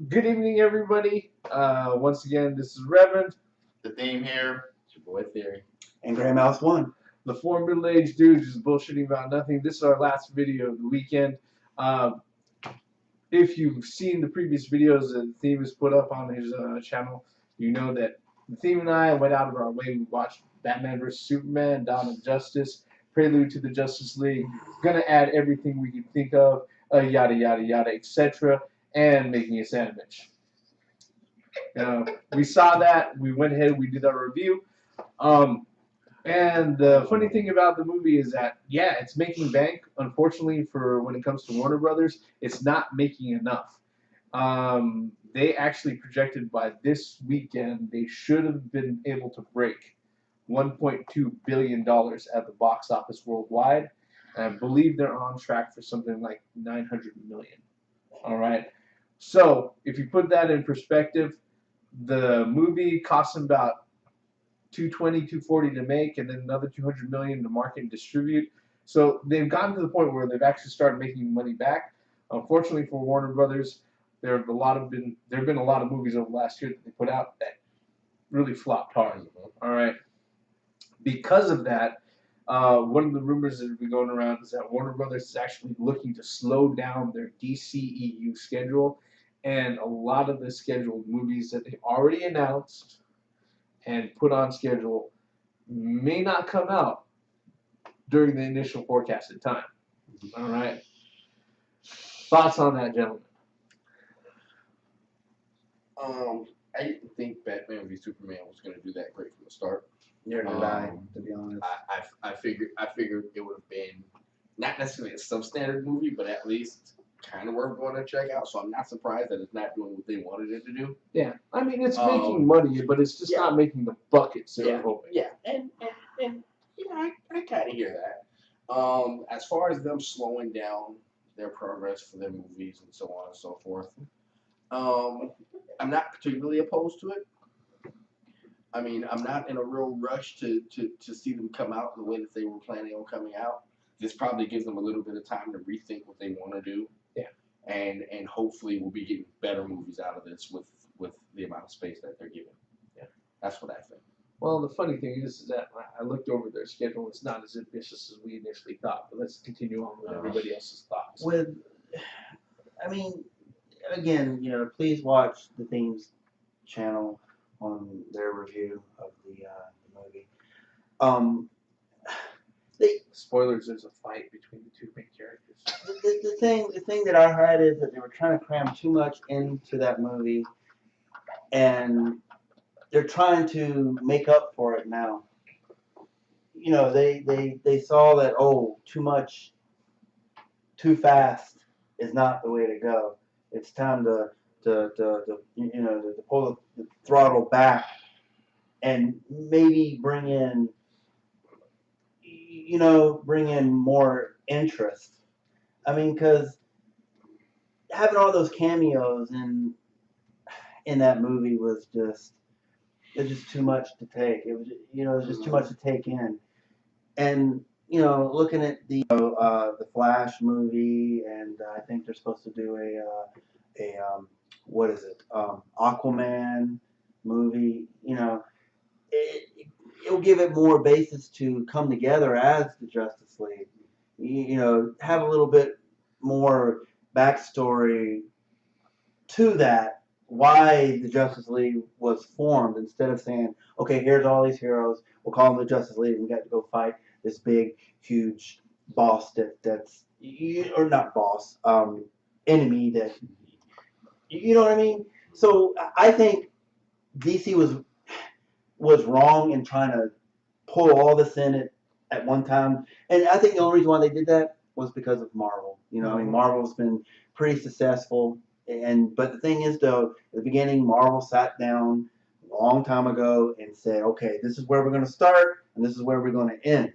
Good evening, everybody. Once again, this is Reverend. The theme here, it's your boy Theory. And Grey Mouse 1. The four middle-aged dudes just bullshitting about nothing. This is our last video of the weekend. If you've seen the previous videos that the Theme has put up on his channel, you know that the Theme and I went out of our way. We watched Batman vs. Superman, Dawn of Justice, Prelude to the Justice League. Gonna add everything we can think of, yada yada yada, etc., and making a sandwich. We saw that. We went ahead. We did our review. And the funny thing about the movie is that, yeah, it's making bank. Unfortunately, for when it comes to Warner Brothers, it's not making enough. They actually projected by this weekend they should have been able to break $1.2 billion at the box office worldwide. And I believe they're on track for something like $900 million. All right. So if you put that in perspective, the movie cost them about $220, $240 to make, and then another $200 million to market and distribute. So they've gotten to the point where they've actually started making money back. Unfortunately for Warner Brothers, there have been a lot of movies over the last year that they put out that really flopped hard. All right. Because of that, one of the rumors that have been going around is that Warner Brothers is actually looking to slow down their DCEU schedule, and a lot of the scheduled movies that they've already announced and put on schedule may not come out during the initial forecasted time. All right. Thoughts on that, gentlemen? I didn't think Batman v Superman was going to do that great from the start. Neither did I, to be honest. I figured it would have been not necessarily a substandard movie, but at least kind of worth going to check out. So I'm not surprised that it's not doing what they wanted it to do. Yeah, I mean it's making money, but it's just not making the buckets they were hoping. Yeah, and I kind of hear that. As far as them slowing down their progress for their movies and so on and so forth, I'm not particularly opposed to it. I mean, I'm not in a real rush to see them come out the way that they were planning on coming out. This probably gives them a little bit of time to rethink what they want to do. Yeah. And hopefully we'll be getting better movies out of this with the amount of space that they're given. Yeah. That's what I think. Well, the funny thing is that I looked over their schedule. It's not as ambitious as we initially thought. But let's continue on with everybody else's thoughts. I mean, again, please watch the Theme's channel on their review of the movie. Spoilers: there's a fight between the two main characters. The thing that I had is that they were trying to cram too much into that movie, and they're trying to make up for it now. They saw that too much, too fast is not the way to go. It's time to pull the throttle back and maybe bring in more interest. I mean, because having all those cameos in that movie was just too much to take. It was just too much to take in. And looking at the Flash movie, and I think they're supposed to do Aquaman movie. It'll give it more basis to come together as the Justice League. Have a little bit more backstory to that, why the Justice League was formed, instead of saying, okay, here's all these heroes, we'll call them the Justice League, and we got to go fight this big, huge boss or not boss, enemy that, you know what I mean? So I think DC was wrong in trying to pull all this in at one time. And I think the only reason why they did that was because of Marvel. I mean, Marvel's been pretty successful. But the thing is, though, at the beginning, Marvel sat down a long time ago and said, okay, this is where we're going to start, and this is where we're going to end.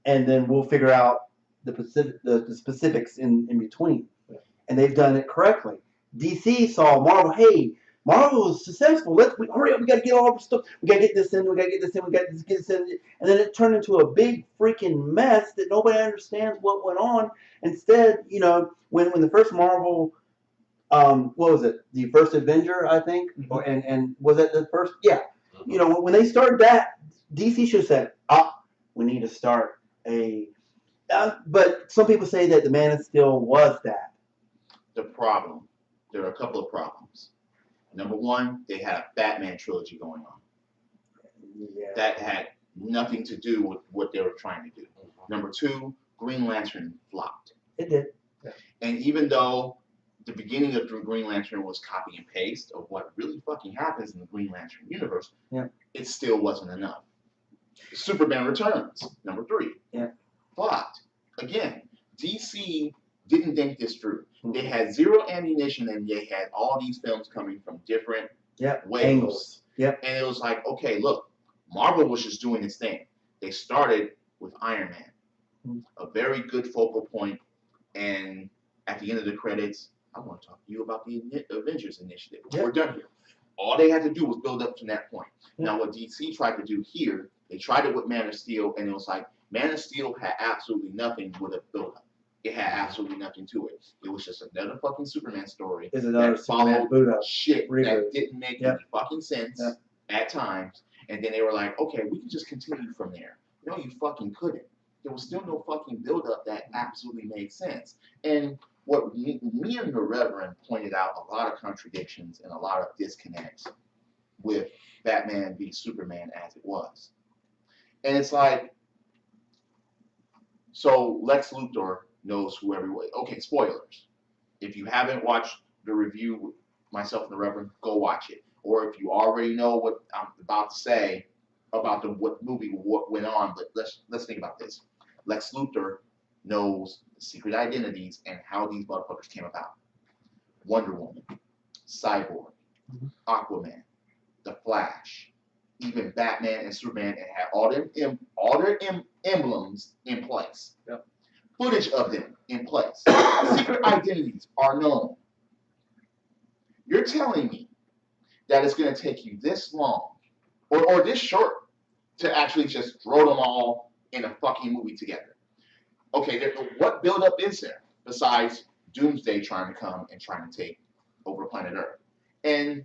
And then we'll figure out the specifics in between. Yeah. And they've done it correctly. DC saw Marvel, hey, Marvel was successful. Hurry up. We got to get all the stuff. We got to get this in. We got to get this in. We got to get this in. And then it turned into a big freaking mess that nobody understands what went on. Instead, when the first Marvel what was it? The first Avenger, I think, and was it the first? Yeah. You know, when they started that, DC should have said, we need to start a. But some people say that the Man of Steel was that. The problem, there are a couple of problems. Number one, they had a Batman trilogy going on. Yeah. That had nothing to do with what they were trying to do. Number two, Green Lantern flopped. It did. Yeah. And even though the beginning of Green Lantern was copy and paste of what really fucking happens in the Green Lantern universe, it still wasn't enough. Superman Returns, number three, flopped. Again, DC didn't think this through. They had zero ammunition, and they had all these films coming from different ways. Angles. Yep. And it was like, okay, look, Marvel was just doing its thing. They started with Iron Man, a very good focal point, and at the end of the credits, I want to talk to you about the Avengers Initiative. We're done here. All they had to do was build up to that point. Now, what DC tried to do here, they tried it with Man of Steel, and it was like, Man of Steel had absolutely nothing with a build-up. It had absolutely nothing to it. It was just another fucking Superman story that followed shit that didn't make any fucking sense at times. And then they were like, okay, we can just continue from there. No, you fucking couldn't. There was still no fucking build-up that absolutely made sense. And what me and the Reverend pointed out a lot of contradictions and a lot of disconnects with Batman v Superman as it was. And it's like, so Lex Luthor knows who everyone. Okay, spoilers. If you haven't watched the review with myself and the Reverend, go watch it. Or if you already know what I'm about to say about what went on, but let's think about this. Lex Luthor knows the secret identities and how these motherfuckers came about. Wonder Woman, Cyborg, Aquaman, The Flash, even Batman and Superman, and had all their emblems in place. Yep. Footage of them in place. Secret identities are known. You're telling me that it's going to take you this long, or this short, to actually just throw them all in a fucking movie together? Okay, what buildup is there besides Doomsday trying to come and trying to take over planet Earth? And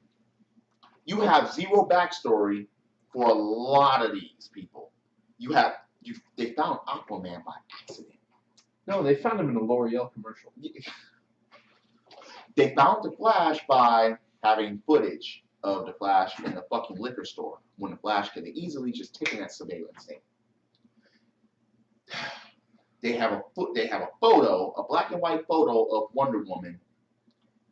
you have zero backstory for a lot of these people. They found Aquaman by accident. No, they found him in a L'Oreal commercial. They found the Flash by having footage of the Flash in a fucking liquor store when the Flash could have easily just taken that surveillance thing. They have a photo, a black and white photo of Wonder Woman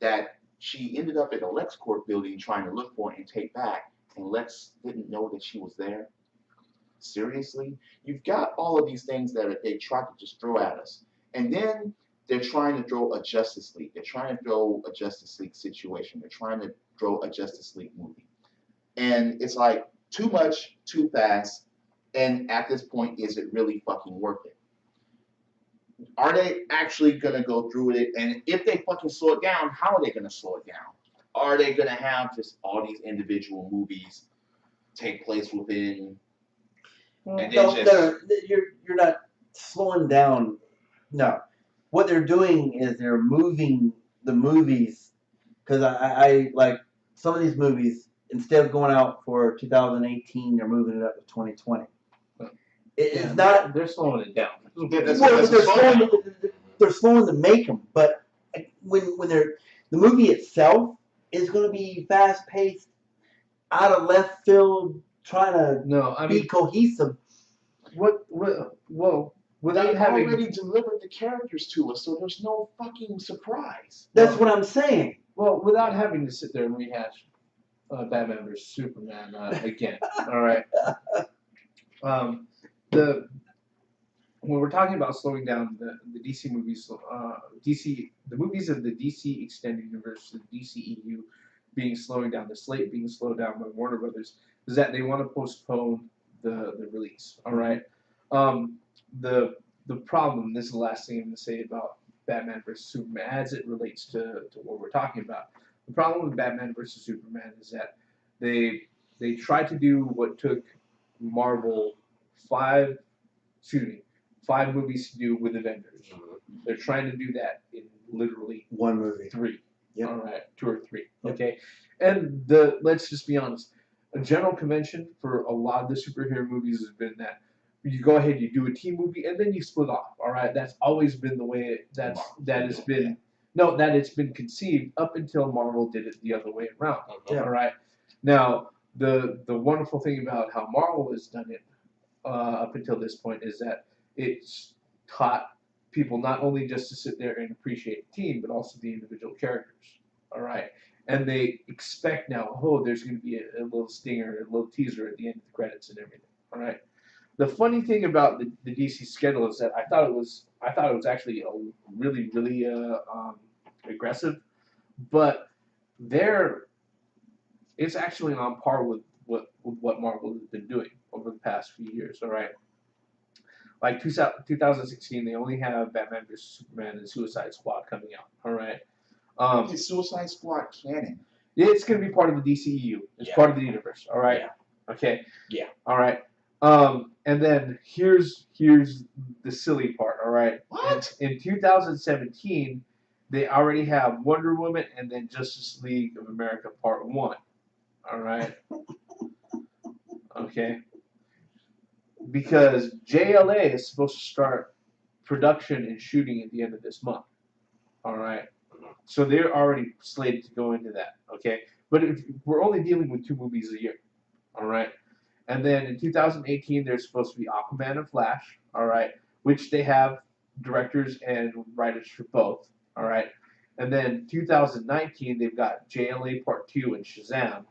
that she ended up at a LexCorp building trying to look for and take back, and Lex didn't know that she was there. Seriously? You've got all of these things that they try to just throw at us. And then they're trying to throw a Justice League. They're trying to throw a Justice League situation. They're trying to throw a Justice League movie. And it's like, too much, too fast, and at this point, is it really fucking worth it? Are they actually going to go through with it? And if they fucking slow it down, how are they going to slow it down? Are they going to have just all these individual movies take place within... No, you're not slowing down. No. What they're doing is they're moving the movies, because I like some of these movies, instead of going out for 2018, they're moving it up to 2020. It's not. They're slowing it down. They're slowing to make them, but when the movie itself is going to be fast paced, out of left field, trying to be cohesive. Without having already delivered the characters to us, so there's no fucking surprise. That's what I'm saying. Well, without having to sit there and rehash Batman vs Superman again. All right. When we're talking about slowing down the DC movies, the movies of the DC extended universe, the DCEU, being slowing down, the slate being slowed down by Warner Brothers, is that they want to postpone the release. All right. The problem. This is the last thing I'm going to say about Batman vs Superman as it relates to what we're talking about. The problem with Batman vs Superman is that they tried to do what took Marvel five movies to do with Avengers. They're trying to do that in literally one movie. 3. Yep. All right, 2 or 3. Yep. Okay, and let's just be honest. A general convention for a lot of the superhero movies has been that you go ahead, you do a team movie, and then you split off. All right, that's always been the way that has been. No, that it's been conceived up until Marvel did it the other way around. Yeah. All right, now the wonderful thing about how Marvel has done it up until this point is that it's taught people not only just to sit there and appreciate the team, but also the individual characters. All right. And they expect now, oh, there's going to be a little stinger, a little teaser at the end of the credits and everything. All right. The funny thing about the DC schedule is that I thought it was actually a really aggressive, but it's actually on par with what Marvel has been doing over the past few years. All right. Like 2016, they only have Batman vs Superman and Suicide Squad coming out. All right. Is Suicide Squad canon? It's going to be part of the DCEU. It's part of the universe. All right. Yeah. Okay. Yeah. All right. And then here's the silly part. All right. What? In 2017, they already have Wonder Woman and then Justice League of America Part 1. All right. Okay. Because JLA is supposed to start production and shooting at the end of this month. All right. So they're already slated to go into that. Okay. But if we're only dealing with 2 movies a year. All right. And then in 2018, there's supposed to be Aquaman and Flash. All right. Which they have directors and writers for both. All right. And then 2019, they've got JLA Part 2 and Shazam.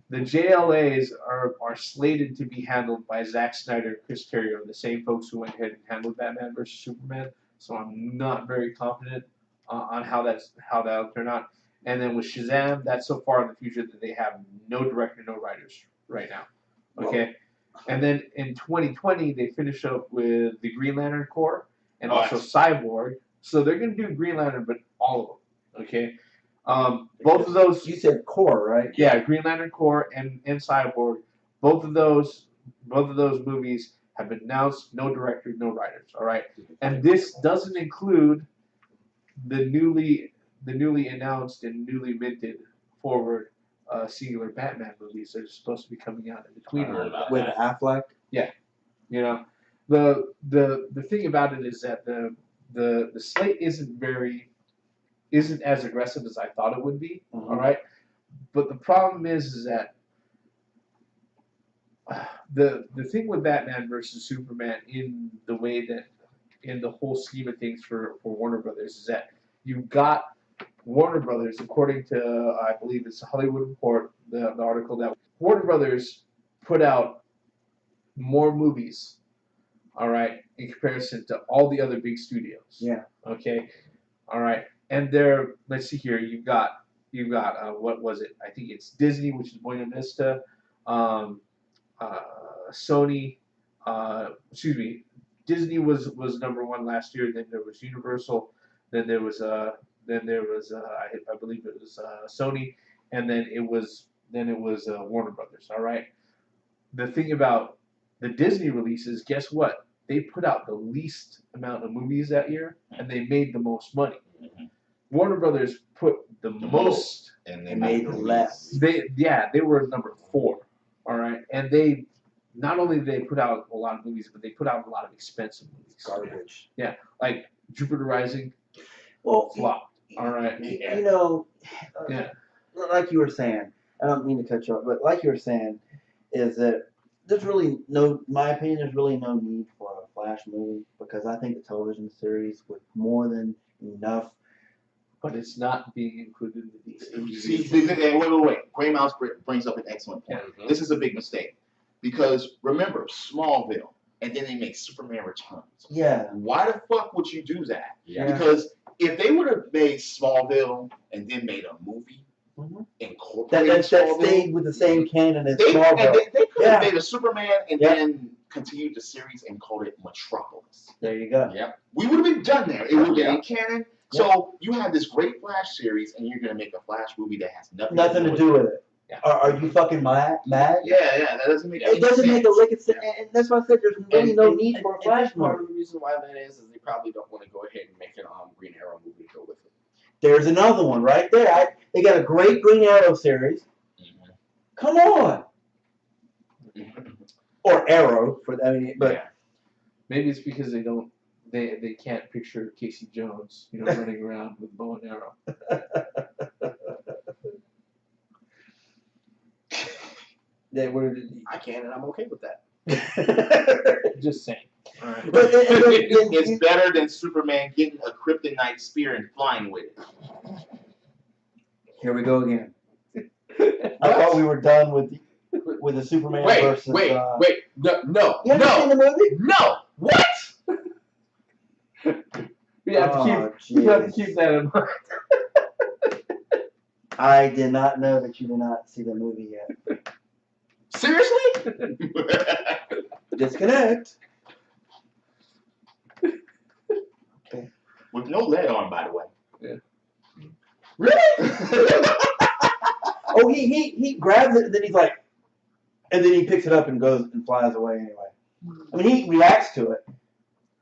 The JLAs are slated to be handled by Zack Snyder and Chris Terrio, the same folks who went ahead and handled Batman vs Superman. So I'm not very confident on how that'll turn out. And then with Shazam, that's so far in the future that they have no director, no writers right now. Okay. And then in 2020, they finish up with the Green Lantern Corps and also Cyborg. So they're going to do Green Lantern, but all of them. Okay. Both of those. You said core, right? Yeah, Green Lantern Corps and Cyborg. Both of those movies have been announced. No directors, no writers. All right, and this doesn't include the newly announced and newly minted forward singular Batman movies that are supposed to be coming out in between. With Affleck. Yeah, you know, the thing about it is that the slate isn't as aggressive as I thought it would be. Mm-hmm. All right, but the problem is that the thing with Batman versus Superman in the way that in the whole scheme of things for Warner Brothers is that you've got Warner Brothers, according to I believe it's the Hollywood Report, the article that Warner Brothers put out more movies, all right, in comparison to all the other big studios. Yeah. Okay. All right. And let's see here. You've got what was it? I think it's Disney, which is Buena Vista, Sony. Disney was number 1 last year. Then there was Universal. Then there was I believe it was Sony, and then it was Warner Brothers. All right. The thing about the Disney releases, guess what? They put out the least amount of movies that year, and they made the most money. Mm-hmm. Warner Brothers put the most, and they made less. They were number 4, all right, and they not only did they put out a lot of movies, but they put out a lot of expensive movies. Garbage. Yeah, like Jupiter Rising. Well, Flop. All right. You know, Yeah. like you were saying, I don't mean to cut you off, but like you were saying, is that there's really no, in my opinion, there's really no need for a Flash movie because I think the television series was more than enough. But it's not being included in the DC. See, wait. Gray Mouse brings up an excellent point. Mm-hmm. This is a big mistake because remember Smallville, and then they make Superman Returns. Yeah. Why the fuck would you do that? Yeah. Because if they would have made Smallville and then made a movie, incorporated That Smallville, stayed with the same canon as they Smallville. could have made a Superman and then continued the series and called it Metropolis. There you go. Yep. We would have been done there. It would have been in canon. So you have this great Flash series, and you're gonna make a Flash movie that has nothing to do with it. Yeah. Are you fucking mad? Yeah, that doesn't make It doesn't make a lick of sense, and that's why I said there's really no need for a Flash Part movie. of the reason why that is they probably don't want to go ahead and make an Green Arrow movie to go with it. There's another one right there. They got a great Green Arrow series. Come on. Or Arrow for that. I mean, but Yeah. Maybe it's because they can't picture Casey Jones, running around with bow and arrow. I can, and I'm okay with that. Just saying. All right. It's better than Superman getting a kryptonite spear and flying with it. Here we go again. I thought we were done with the Superman versus. Wait. No. You haven't seen the movie? No. What? We have to keep that in mind. I did not know that you did not see the movie yet. Seriously? Disconnect. With no lead on, by the way. Yeah. Really? Oh, he grabs it and then he's like, and then he picks it up and goes and flies away anyway. I mean, he reacts to it,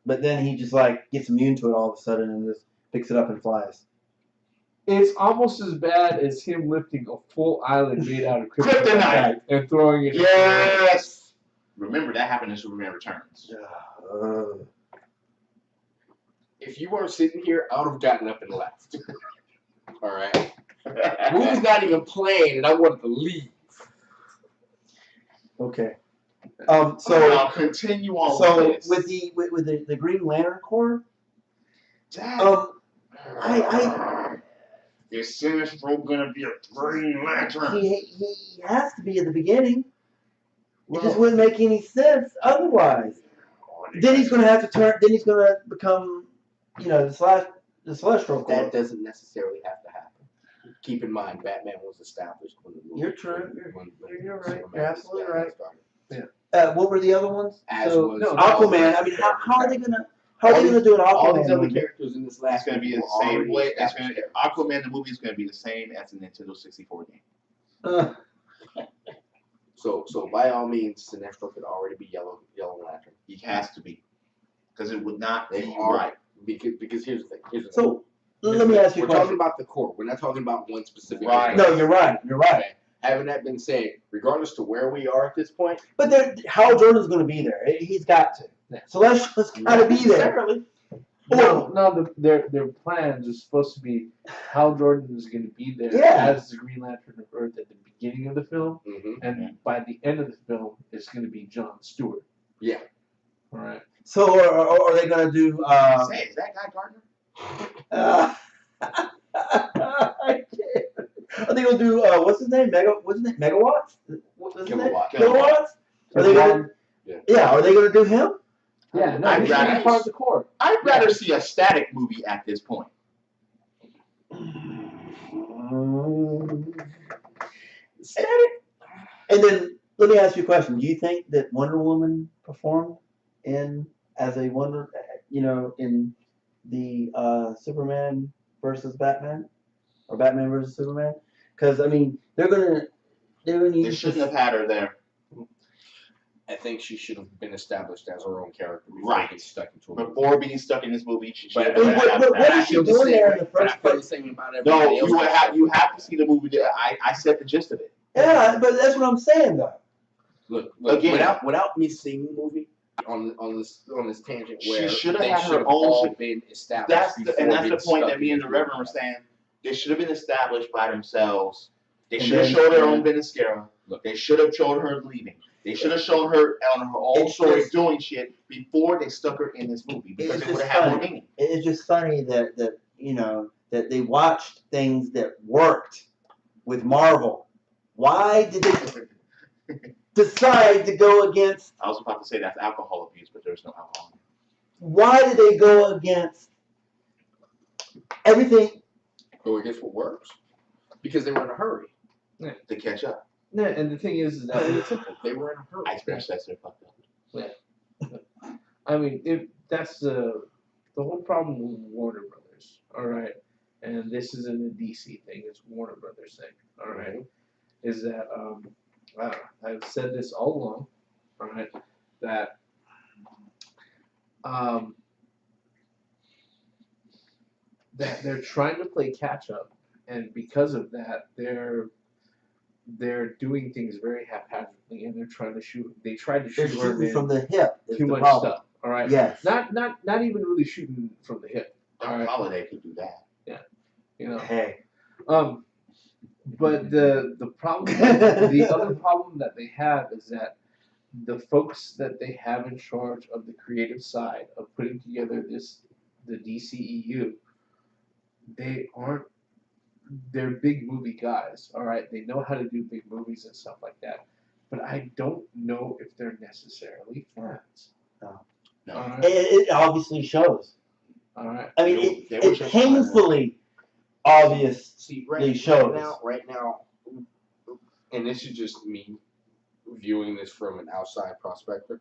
but then he just like gets immune to it all of a sudden and just picks it up and flies. It's almost as bad as him lifting a full island made out of Kryptonite and throwing it. Yes. Remember that happened in Superman Returns. If you weren't sitting here, I would have gotten up and left. All right. The movie's not even playing, and I wanted to leave. Okay. So So I'll continue on with this. with the Green Lantern Corps, Dad, I is Sinestro gonna be a Green Lantern? he has to be at the beginning. It just wouldn't make any sense otherwise. Then he's gonna have to turn. Then he's gonna become, the Celestial Corps. That doesn't necessarily have to happen. Keep in mind, Batman was established when the movie. You're true. You're right. Superman You're absolutely right. started. What were the other ones? As So was Aquaman. I mean, how are they gonna do an Aquaman? All these other movie? characters in this It's last gonna be movie the were same already way. established characters. Aquaman the movie is gonna be the same as the Nintendo 64 game. So by all means, Sinestro could already be Yellow Lantern. He has to be, because it would not They be are right. because here's the thing. So let me ask you a We're talking question. about the core. We're not talking about one specific. Right. No, you're right. You're right. Okay. Having that been said, regardless to where we are at this point, But Hal Jordan's going to be there. He's got to. Yeah. Celestial's got to be there. No, their plans are supposed to be Hal Jordan is going to be there as the Green Lantern of Earth at the beginning of the film, and by the end of the film, it's going to be Jon Stewart. Yeah. All right. So are they going to do? Say, is that guy Gardner? I can't. Are they going to do? What's his name? Megawatts? What's his name? Kilowatt. Kilowatts? Are they going to? Yeah. Are they going to do him? Yeah, no, I'd he's going to rather- be part of the core. I'd rather see a static movie at this point. Static. And then let me ask you a question. Do you think that Wonder Woman performed as a Wonder, in the Superman versus Batman, or Batman versus Superman? Because I mean, they're gonna need. They shouldn't have had her there. I think she should have been established as her own character Right. Getting stuck into a movie. Before being stuck in this movie, she should have But- been But what is she doing there in the But I first feel the place? same about No, everybody else. you have to see the movie. I said the gist of it. Yeah, but that's what I'm saying though. Look, Again. without me seeing the movie on this tangent She where should have they had should her have own- all been established. That's the before point getting that me and the stuck Reverend were into saying. They should have been established by themselves. They And should have then- showed her on Veniscara. Look. They should have showed her leaving. They should have shown her on her own It's story just- doing shit before they stuck her in this movie because It's it would just have had more funny. meaning. It's just funny that that they watched things that worked with Marvel. Why did they decide to go against? I was about to say that's alcohol abuse, but there's no alcohol. Why did they go against everything? Go against what works because they were in a hurry. To catch up. No, and the thing is that it's simple. They were in a hurry. I experienced that they're fucked up. I mean, if that's the whole problem with Warner Brothers, all right, and this isn't a DC thing; it's Warner Brothers thing, all right, is that I've said this all along, all right, that that they're trying to play catch up, and because of that, they're doing things very haphazardly, and they're trying to shoot. They tried to They're shoot shooting Iron from Man the hip. Is too the much problem. stuff. All right. Yes. Not even really shooting from the hip. All Doc right. Holliday could do that. You know. Hey. But the problem, the other problem that they have is that the folks that they have in charge of the creative side of putting together the DCEU, they're big movie guys, all right? They know how to do big movies and stuff like that. But I don't know if they're necessarily fans. No. All right. It obviously shows. All right. I mean, They were it just painfully obvious. See, shows. right now, and this is just me viewing this from an outside perspective.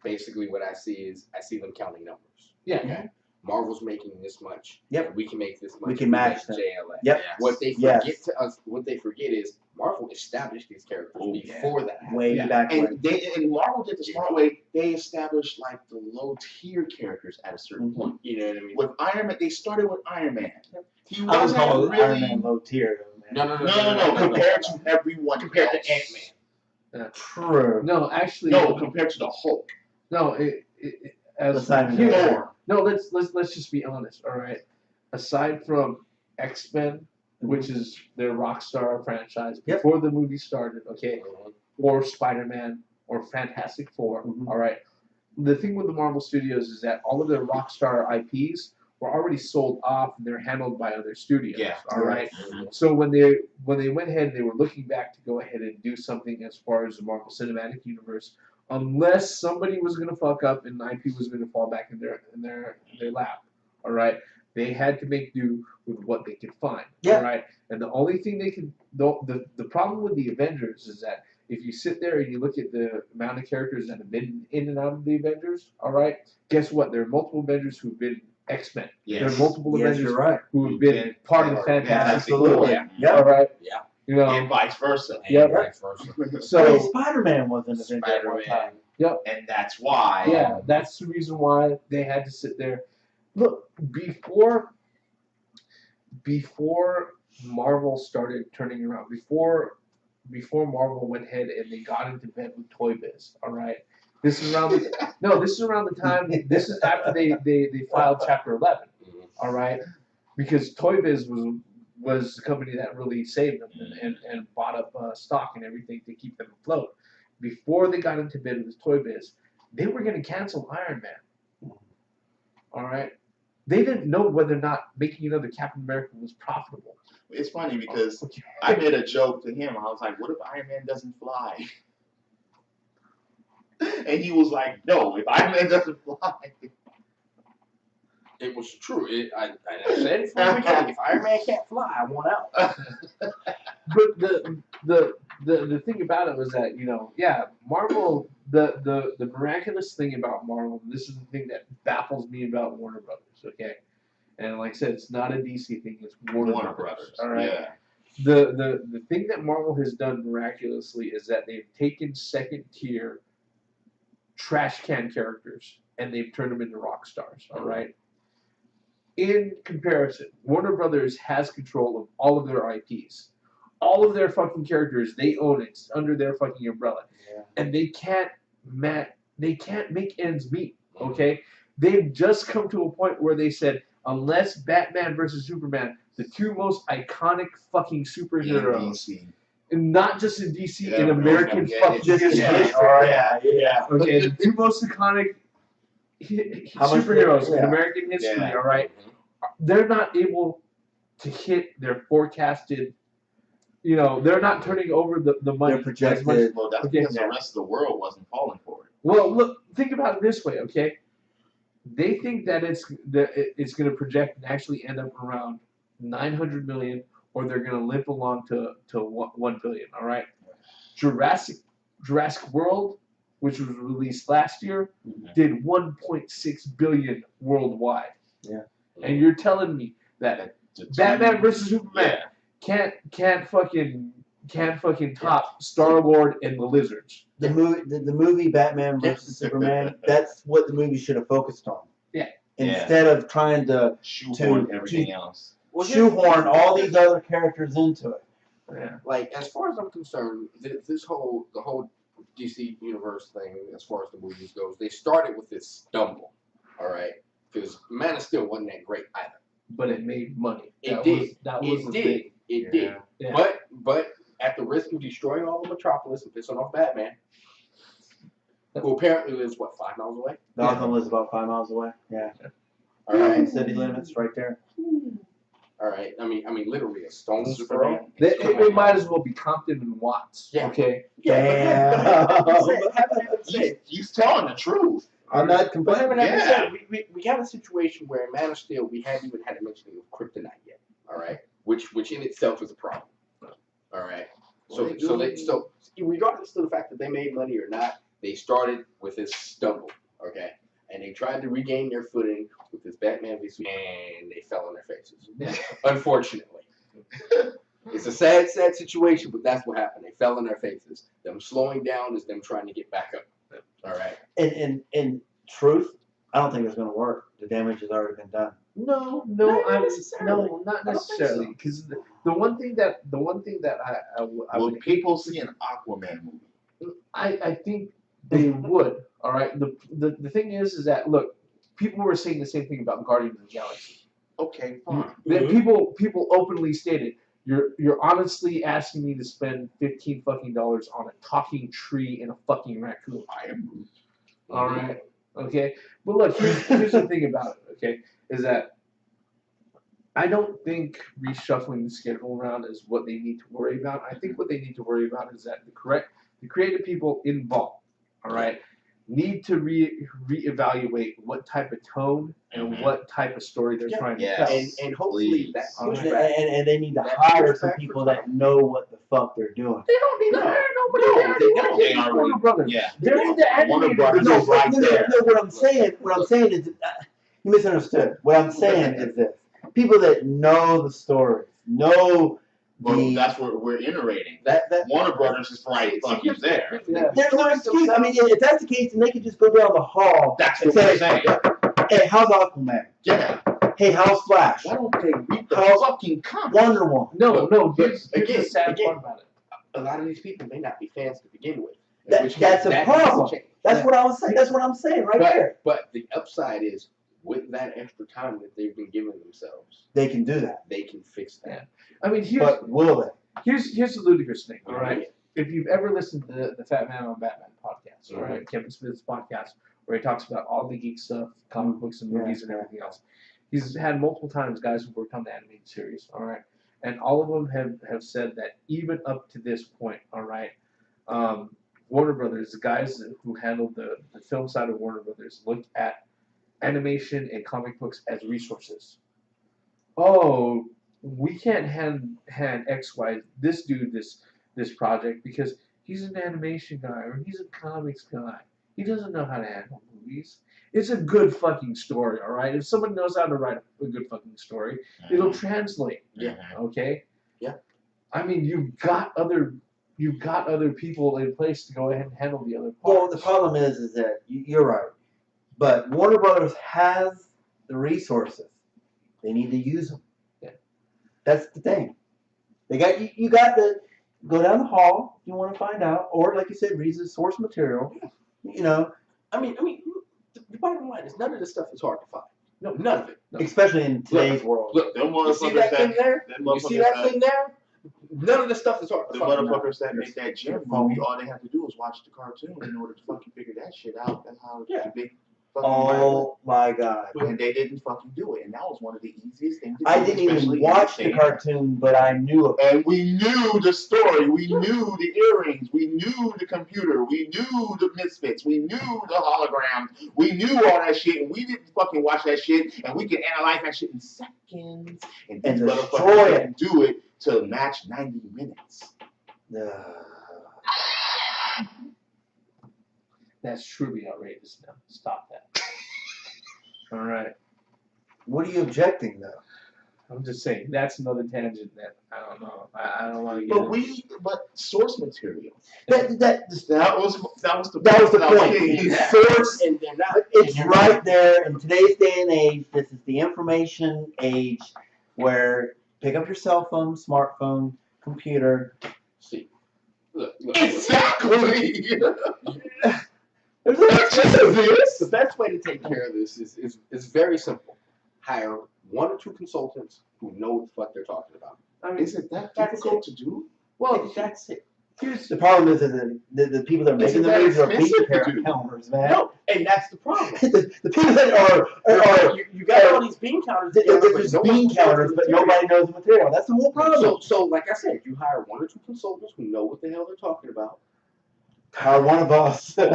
Basically, what I see them counting numbers. Yeah. Okay. Marvel's making this much. Yep. And we can make this much. We can match them. JLA. Yep. What they Yes. forget to us, what they forget is Marvel established these characters before that happened. Way back when. And Marvel did the smart way. They established like the low tier characters at a certain point. You know what I mean? With Iron Man, they started with Iron Man. He I would wasn't call really Iron Man low tier. No. compared to everyone compared else. to Ant-Man. True. No, actually. No, compared to the Hulk. No, as Simon here, Thor. no, let's just be honest, all right. Aside from X-Men, which is their Rockstar franchise Yep. before the movie started, okay, or Spider-Man or Fantastic Four, all right. The thing with the Marvel Studios is that all of their Rockstar IPs were already sold off and they're handled by other studios, all right. So when they went ahead and they were looking back to go ahead and do something as far as the Marvel Cinematic Universe, unless somebody was going to fuck up and IP was going to fall back in their lap, all right, they had to make do with what they could find, all right. And the only thing they could, the problem with the Avengers is that if you sit there and you look at the amount of characters that have been in and out of the Avengers, all right, guess what? There are multiple Avengers who've been X-Men. Yes. There are multiple Yes, Avengers you're right. who've been part of the Fantastic Four. Absolutely. Yeah. All right. Yeah. You know. And vice versa. Yeah. And vice versa. So Spider-Man was an Avenger at one time. And that's why. yeah, that's the reason why they had to sit there. Look, before Marvel started turning around, before Marvel went ahead and they got into bed with Toy Biz, all right. This is around the time. This is after they filed Chapter 11, all right, because Toy Biz was the company that really saved them and bought up stock and everything to keep them afloat. Before they got into bed with Toy Biz, they were going to cancel Iron Man. All right, they didn't know whether or not making another Captain America was profitable. It's funny because I made a joke to him. I was like, "What if Iron Man doesn't fly?" And he was like, "No, if Iron Man doesn't fly." It was true. I said it from the beginning. If Iron Man can't fly, I want out. But the thing about it was that, you know, yeah, Marvel, the miraculous thing about Marvel, this is the thing that baffles me about Warner Brothers, okay? And like I said, it's not a DC thing, it's Warner Brothers. All right. Yeah. The thing that Marvel has done miraculously is that they've taken second tier trash can characters and they've turned them into rock stars, all right? In comparison, Warner Brothers has control of all of their IPs. All of their fucking characters, they own it. It's under their fucking umbrella. Yeah. And they can't make ends meet, okay? They've just come to a point where they said, unless Batman versus Superman, the two most iconic fucking superheroes, and not just in DC, in American fucking history. Yeah. Okay, the two most iconic superheroes in American history, all right? They're not able to hit their forecasted, you know, they're not turning over the money. They're projected. Well, that's because the rest of the world wasn't falling for it. Well, look, think about it this way, okay? They think that it's going to project and actually end up around 900 million, or they're going to limp along to 1 billion. All right, Jurassic World, which was released last year, did 1.6 billion worldwide. Yeah, and you're telling me that Batman versus Superman can't fucking top Star-Lord and the Lizards. The movie Batman vs Superman. That's what the movie should have focused on. Yeah. instead of trying to shoehorn everything else. Well, shoehorn all these other characters into it. Yeah. Like, as far as I'm concerned, the whole DC universe thing, as far as the movies goes, they started with this stumble, all right? Because Man of Steel wasn't that great either. But it made money. It did. That was the It thing. did. It did. Yeah. But at the risk of destroying all of Metropolis and pissing off Batman, who apparently lives, 5 miles away? Gotham lives about 5 miles away. Yeah. All right. City limits right there. All right. I mean, literally a stone's Superman. throw. It might as well be Compton and Watts. Yeah. Okay. He's telling the truth. I'm not But complaining. having that Yeah. said, we got a situation where in Man of Steel we hadn't even had a mentioning of kryptonite yet. All right, which in itself is a problem. All right. So regardless of the fact that they made money or not, they started with this stumble. Okay, and they tried to regain their footing with this Batman v Superman, and they fell on their faces. Unfortunately. It's a sad situation, but that's what happened. They fell on their faces. Them slowing down is them trying to get back up. All right. In truth, I don't think it's going to work. The damage has already been done. No, Not necessarily. no, not I don't think necessarily. so. Because the one thing that I Will would people see an Aquaman movie? I think they would. All right. The thing is that look, people were saying the same thing about Guardians of the Galaxy. Okay, fine. That people openly stated, you're honestly asking me to spend $15 fucking on a talking tree and a fucking raccoon. I am. All right. Okay. But look, here's the thing about it. Okay, is that I don't think reshuffling the schedule around is what they need to worry about. I think what they need to worry about is that the creative people involved, all right, need to reevaluate what type of tone and what type of story they're trying to tell. And hopefully that Alright. pushback. And they need to That hire pushback some for people time. that know what the fuck they're doing. They don't need to hire nobody. No, They already they work don't. with They already- Warner Brothers. Yeah. They're in the Warner animated. Brothers No, is right there. what I'm saying is, you misunderstood. What I'm saying is this: people that know the stories, know Well, the. that's what we're iterating. That Warner Brothers is right fucking there. Yeah. There's no excuse. I mean, if that's the case, then they could just go down the hall That's and what we're say, saying. "Hey, how's Aquaman? Yeah. Hey, how's Flash? Why don't they read the How's fucking comic? Wonder Woman?" No. But Here's the again, sad part about it. a lot of these people may not be fans to begin with. That's a problem. That's what I was saying. That's what I'm saying right there. But the upside is, with that extra time that they've been giving themselves, They can do that, they can fix that. I mean, but will they? here's the ludicrous thing. All right. If you've ever listened to the Fat Man on Batman podcast, all right, Kevin Smith's podcast, where he talks about all the geek stuff, comic books and movies and everything else, he's had multiple times guys who worked on the animated series, all right, and all of them have said that even up to this point, all right, Warner Brothers, the guys who handled the film side of Warner Brothers, looked at animation and comic books as resources. Oh, we can't hand this dude this project because he's an animation guy or he's a comics guy. He doesn't know how to handle movies. It's a good fucking story, all right? If someone knows how to write a good fucking story, it'll translate. Yeah. Okay? Yeah. I mean, you've got other people in place to go ahead and handle the other parts. Well, the problem is that you're right, but Warner Brothers has the resources. They need to use them. Yeah. That's the thing. They got you got to go down the hall if you want to find out, or like you said, read the source material. You know, I mean, the bottom line is none of this stuff is hard to find. No, none of it. especially in today's world. Look, Them you see motherfuckers that thing there? them You see motherfuckers that thing there? None of this stuff is hard to the find. motherfuckers that make that Jim movie, all they have to do is watch the cartoon in order to fucking figure that shit out. That's how Yeah. the big fucking Oh my God! and they didn't fucking do it, and that was one of the easiest things to do. I didn't even especially watch the in day. cartoon, but I knew it. And we knew the story. We knew the earrings. We knew the computer. We knew the misfits. We knew the holograms. We knew all that shit, and we didn't fucking watch that shit, and we could analyze that shit in seconds. And these And motherfuckers destroy it. didn't do it to match 90 minutes. That's truly outrageous now. Stop that. All right. What are you objecting though? I'm just saying that's another tangent that I don't know. I don't want to get. But source material. That was the point. Yeah. Source, and they're not. it's right there in today's day and age. This is the information age where pick up your cell phone, smartphone, computer. See, look. Exactly. There's a this. The best way to take care of this is very simple. Hire 1 or 2 consultants who know what the fuck they're talking about. I mean, Is it that difficult to do? Well, that's it. The problem is that the people that are making the movies are bean counters, man. No, and that's the problem. the people that are you got all these bean counters. They're just bean counters, but nobody knows the material. That's the whole problem. So like I said, you hire 1 or 2 consultants who know what the hell they're talking about. Hire one of us. and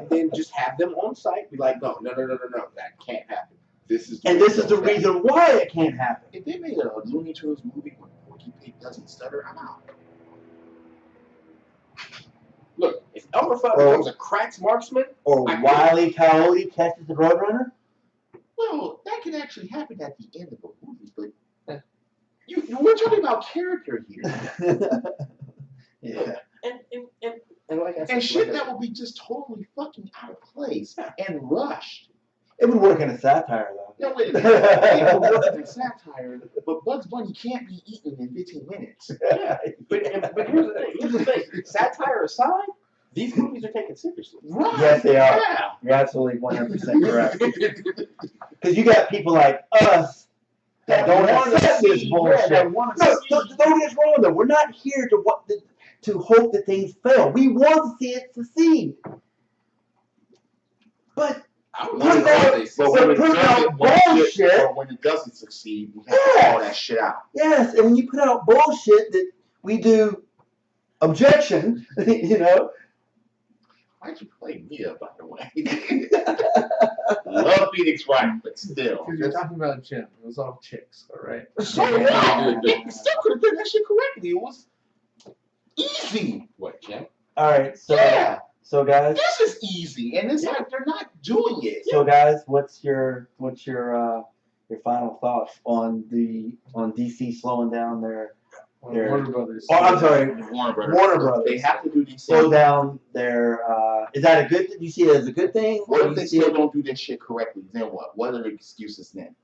then just have them on site. Be like, no, that can't happen. This is the reason why it can't happen. If they made a Looney Tunes movie when Porky Pig doesn't stutter, I'm out. Look, if Elmer Fudd becomes a crack marksman, or Wile E. Coyote catches the Roadrunner. Well, that can actually happen at the end of a movie, but we're talking about character here. Yeah. And like I said, and shit that will be just totally fucking out of place and rushed. It would work in a satire, though. No, wait a minute. It would work in a satire, but Bugs Bunny can't be eaten in 15 minutes. Yeah. But here's the thing. Satire aside, these movies are taken seriously. Right. Yes, they are. Yeah. You're absolutely 100% correct. Because you got people like us that don't accept this bullshit. No, don't get us wrong, though. We're not here to hope that things fail. We want to see it succeed. But When it doesn't succeed, we have to call that shit out. Yes, and when you put out bullshit that we do objection, Why'd you play Mia, by the way? Love Phoenix Wright, but still. Because you're talking about Jim. It was all chicks, all right? So what? They still could have done that shit correctly. It was easy. What, Jim? All right, so Yeah. So guys, this is easy, and it's like they're not doing it. So guys, what's your final thoughts on DC slowing down their Warner Brothers. Oh, I'm sorry, Warner Brothers. Warner Brothers. They have to do these. Slow down their. Is that a good? Do you see it as a good thing? What if they still don't do this shit correctly? Then what? What are the excuses then?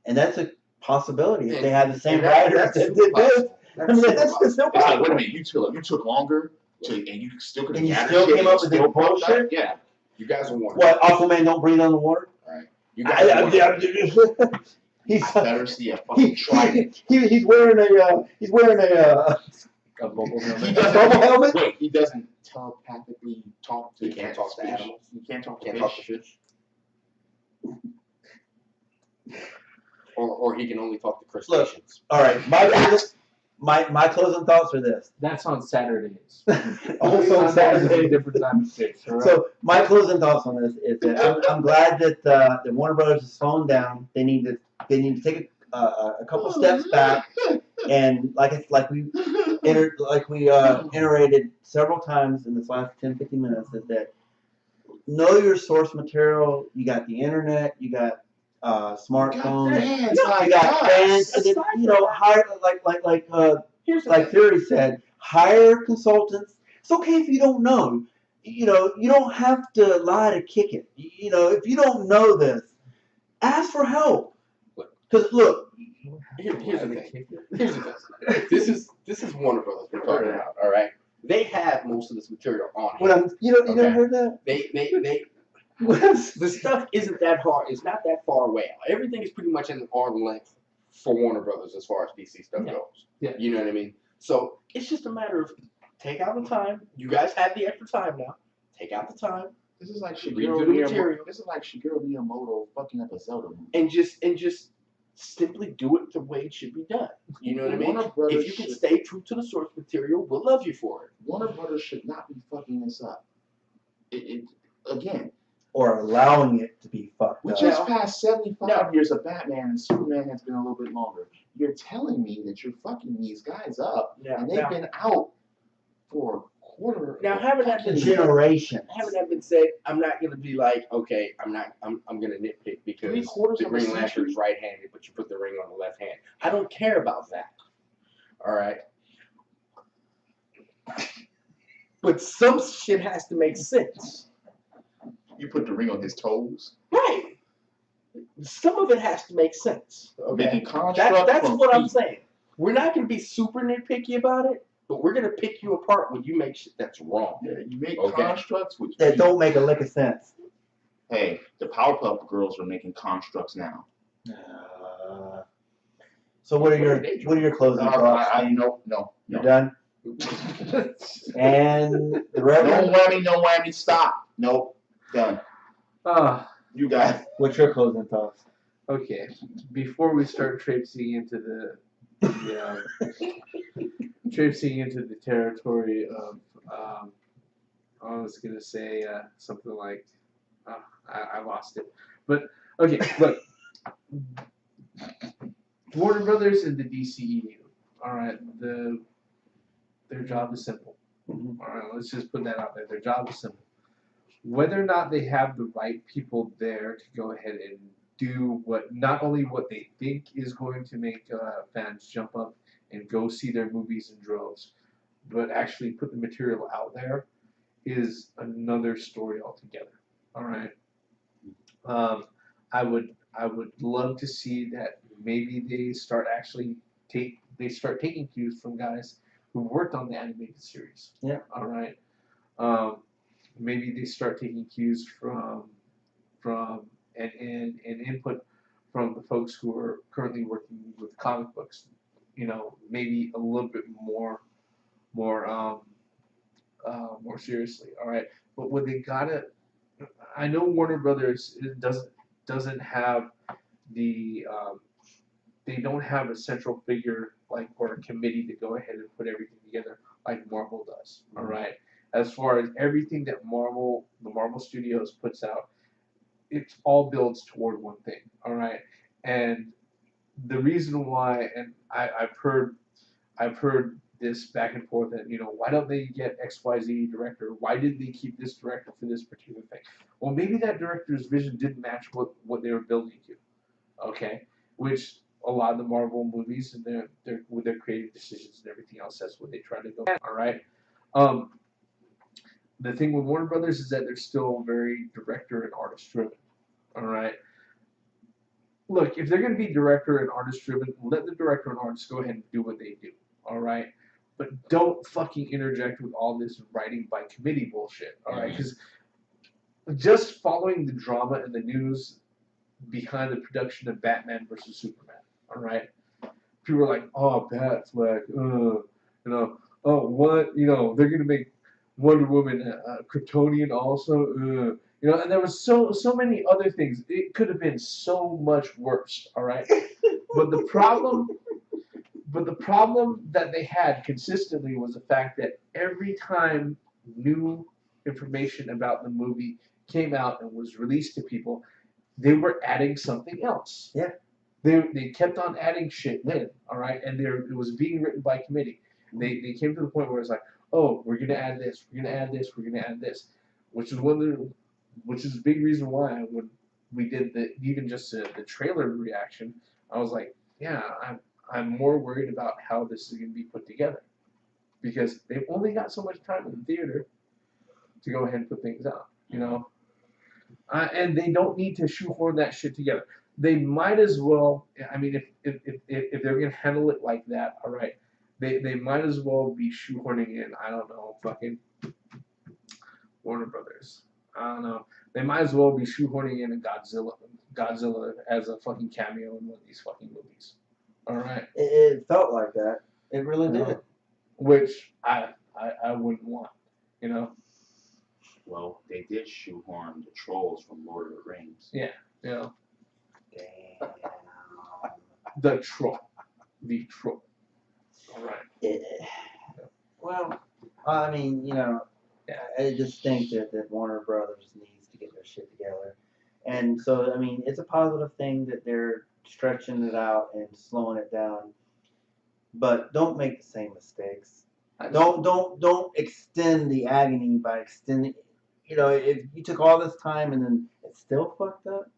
And that's a possibility if they have the same writers that did this. I mean, that's just no It's like, problem. wait a minute, you took longer, and you still could have And you gathered still shit came and up with still the bullshit? brought that? Yeah. You guys are Warner. What, Aquaman don't breathe on the water? Right. You guys are Warner. He's I better see a fucking trident. he's wearing a bubble He helmet. doesn't, bubble helmet? Wait, he doesn't telepathically talk to. He can't talk to fish. animals. He can't talk to Can't fish. talk to fish. Or he can only talk to crustaceans. All right, my closing thoughts are this. That's on Saturdays. Also on Saturday. Different time of day. All right? So my closing thoughts on this is that I'm glad that Warner Brothers is slowing down. They need to take a couple steps back, and like we iterated several times in this last 10-15 minutes is that know your source material. You got the internet. You got smartphones. You got fans. And then, hire like Theory said, hire consultants. It's okay if you don't know. You don't have to lie to kick it. If you don't know this, ask for help. Because look, here's the thing. This is Warner Brothers we're talking about. All right, they have most of this material on hand. you never heard that? The stuff isn't that hard. It's not that far away. Everything is pretty much in an arm length for Warner Brothers as far as DC stuff goes. Yeah. You know what I mean? So it's just a matter of take out the time. You guys have the extra time now. Take out the time This is like Read through the material. Shigeru Miyamoto fucking up a Zelda movie. and just simply do it the way it should be done. You know what I mean? Warner Brothers If you can should- stay true to the source material, we'll love you for it. Warner Brothers should not be fucking this up. Again, Or allowing it to be fucked we up. just passed 75 No. years of Batman, and Superman has been a little bit longer. You're telling me that you're fucking these guys up, and they've been out for quarter. Now, having that been said, Generations. I'm not gonna be like, okay, I'm gonna nitpick because 3/4 the of a Green Lantern century? is right-handed, but you put the ring on the left hand. I don't care about that. All right. But some shit has to make sense. You put the ring on his toes. Right. Some of it has to make sense. Okay. Making constructs That's from what I'm feet. saying. We're not going to be super nitpicky about it, but we're going to pick you apart when you make shit that's wrong. Yeah, you make Okay. constructs with That feet. don't make a lick of sense. Hey, the Powerpuff Girls are making constructs now. So what are your closing thoughts? No. You done? And the No Reverend, whammy, no whammy. Stop. Nope. Done. You got it. what's your closing thoughts? Okay, before we start traipsing into the territory of, I was gonna say something like, I lost it. But okay, look, Warner Brothers and the DCEU. All right, their job is simple. Mhm. All right, let's just put that out there. Their job is simple. Whether or not they have the right people there to go ahead and do not only what they think is going to make fans jump up and go see their movies in droves, but actually put the material out there is another story altogether. All right. I would love to see that maybe they start taking cues from guys who worked on the animated series. Yeah. All right. Maybe they start taking cues from and input from the folks who are currently working with comic books. Maybe a little bit more seriously. All right. But what they gotta, I know Warner Brothers doesn't have the they don't have a central figure or a committee to go ahead and put everything together like Marvel does. All right. As far as everything that the Marvel Studios puts out, it all builds toward one thing. All right. And the reason why, and I've heard this back and forth that why don't they get XYZ director? Why didn't they keep this director for this particular thing? Well, maybe that director's vision didn't match what they were building to. Okay, which a lot of the Marvel movies and their with their creative decisions and everything else, that's what they try to go. All right. The thing with Warner Brothers is that they're still very director and artist driven. All right. Look, if they're going to be director and artist driven, let the director and artist go ahead and do what they do. All right. But don't fucking interject with all this writing by committee bullshit. All right. Because just following the drama and the news behind the production of Batman versus Superman. All right. People are like, oh, Batfleck, oh, what, they're going to make Wonder Woman Kryptonian also, and there was so many other things. It could have been so much worse, all right? But the problem that they had consistently was the fact that every time new information about the movie came out and was released to people, they were adding something else. Yeah. They kept on adding shit in, all right? And it was being written by committee. They came to the point where it's like, oh, we're gonna add this, we're gonna add this, we're gonna add this, which is a big reason why when we did even just the trailer reaction, I was like, yeah, I'm more worried about how this is gonna be put together because they've only got so much time in the theater to go ahead and put things out, and they don't need to shoehorn that shit together. They might as well. I mean, if they're gonna handle it like that, all right. They might as well be shoehorning in, I don't know, fucking Warner Brothers. I don't know. They might as well be shoehorning in a Godzilla as a fucking cameo in one of these fucking movies. All right. It felt like that. It really did. Which I wouldn't want, Well, they did shoehorn the trolls from Lord of the Rings. Yeah, Damn. the troll. All right. Well, I mean, I just think that Warner Brothers needs to get their shit together. And so, I mean, it's a positive thing that they're stretching it out and slowing it down. But don't make the same mistakes. Don't extend the agony by extending. You know, if you took all this time and then it's still fucked up.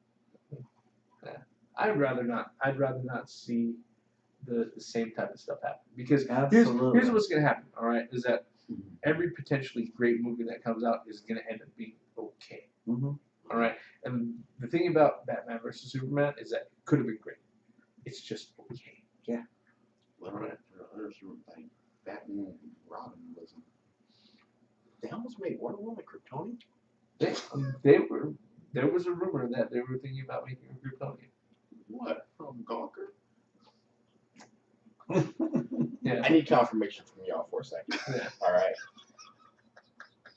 I'd rather not. I'd rather not see the same type of stuff happen because Absolutely. here's what's gonna happen. All right, is that every potentially great movie that comes out is gonna end up being okay. Mm-hmm. All right, and the thing about Batman versus Superman is that it could have been great. It's just okay. Yeah. Well, like Batman and Robin wasn't. They almost made Wonder Woman Kryptonian. They were. There was a rumor that they were thinking about making a Kryptonian. What? From Gawker? Yeah. I need confirmation from y'all for a second. Yeah. All right.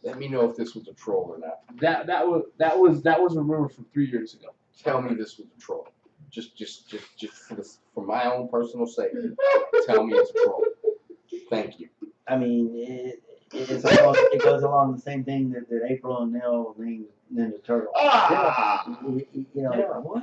Let me know if this was a troll or not. That was a rumor from 3 years ago. Tell me this was a troll. Just for my own personal sake. Tell me it's a troll. Thank you. I mean, it goes along the same thing that April O'Neil named Ninja Turtle. You know, Yeah. what?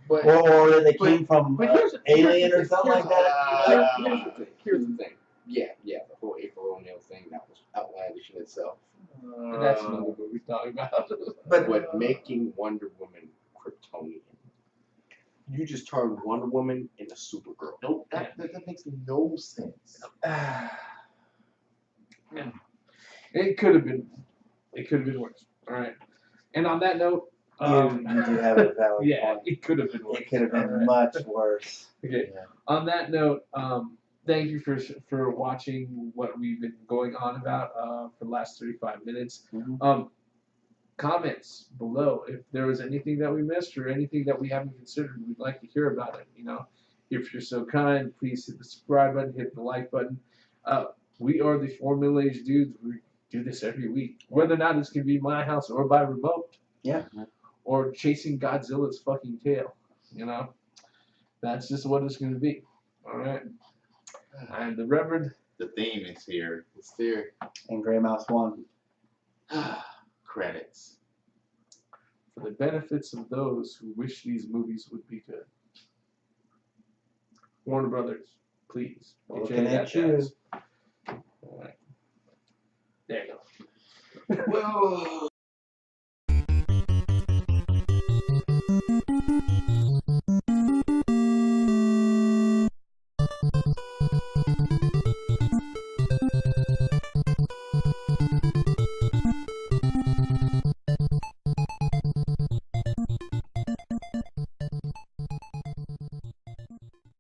But Or that they came from here's the Alien or thing. something like that. Here's the thing. Yeah, the whole April O'Neil thing, that was outlandish in itself. That's another movie we're talking about. But making Wonder Woman Kryptonian, you just turned Wonder Woman into Supergirl. Nope, that makes no sense. Yeah. It could have been worse. All right. And on that note, You do have a valid yeah, point. it could have been worse. It could have been All right. much worse. Okay. Yeah. On that note, thank you for watching what we've been going on about for the last 35 minutes. Mhm. Comments below if there was anything that we missed or anything that we haven't considered. We'd like to hear about it. You know, if you're so kind, please hit the subscribe button, hit the like button. We are the 4 middle-aged dudes. We do this every week, whether or not it's gonna be my house or by remote. Yeah. Or chasing Godzilla's fucking tail. You know, that's just what it's gonna be. All right. I'm the Reverend. The theme is here. It's there. And Grey Mouse 1. Credits. For the benefits of those who wish these movies would be good. Warner Brothers, please. Get Looking your head at you. All right. There you go. Well.